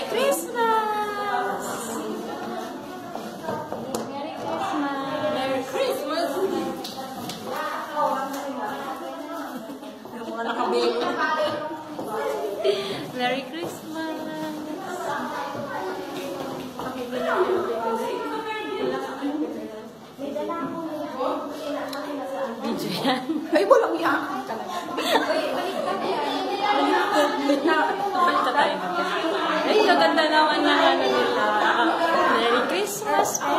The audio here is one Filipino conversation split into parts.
Merry Christmas! Merry Christmas! Merry Christmas! Yung mga nakabili. Merry Christmas! Video yan. Ay, walang iyakan talaga. Balik tayo. Ay, kaganda naman na ano nila. Merry Christmas po!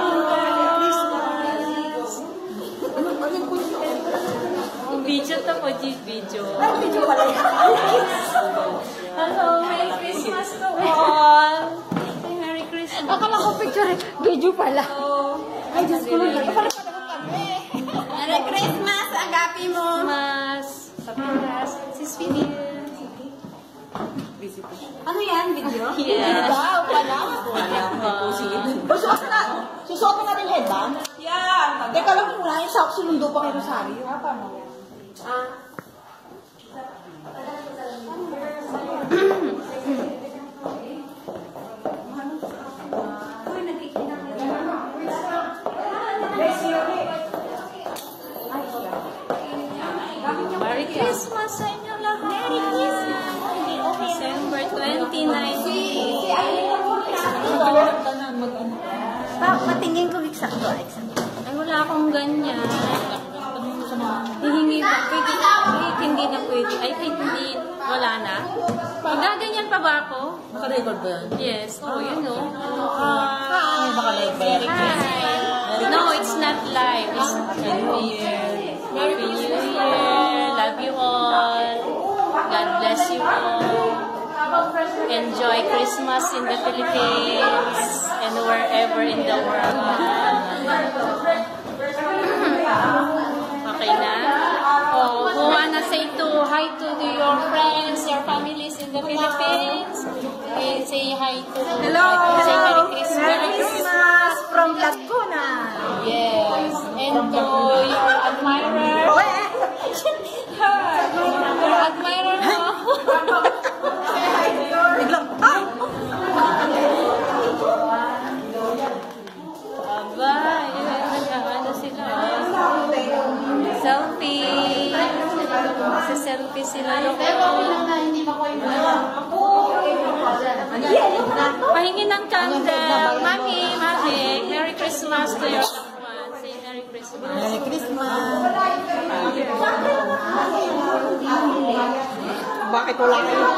Video to po, video. Ay, video pala yan. Hello, Merry Christmas to all! Merry Christmas! Akala ko picture, video pala. Ay, Diyos ko lang. Merry Christmas! Agapi mo! Mas, Sapiras, Sis Philip. Ano yan? Video? Yeah. Wow, pala. Susuot na natin headband? Yan! Teka lang muna, yung sinundo pa kay Rosario. Merry Christmas sa inyo lahat! Merry Christmas! December 29. Patingin ko eksakto. Ay, wala akong ganyan. Hihingi ba? Pwede, hindi na pwede. Ay, hindi. Wala na. Magaganyan pa ba ako? Naka-record ba yan? Yes. Oh, you know. Hi! Naka-live ba yan? Hi. No, it's not live. It's Happy New Year. Happy New Year. Love you all. God bless you all. Enjoy Christmas in the Philippines and wherever in the world. Okay na? Oh, who wanna say hi to your friends, your families in the Philippines? Okay, say hi to. Hello! Say Merry Christmas. Merry Christmas from Laguna! Yes. And to your admirer. Your admirer mo. Biglang, Aba, ano sila? Selfie. Selfie sila. Pahingi ng candle. Mami, Merry Christmas to your loved ones. Say Merry Christmas. Merry Christmas! Bakit wala kayo?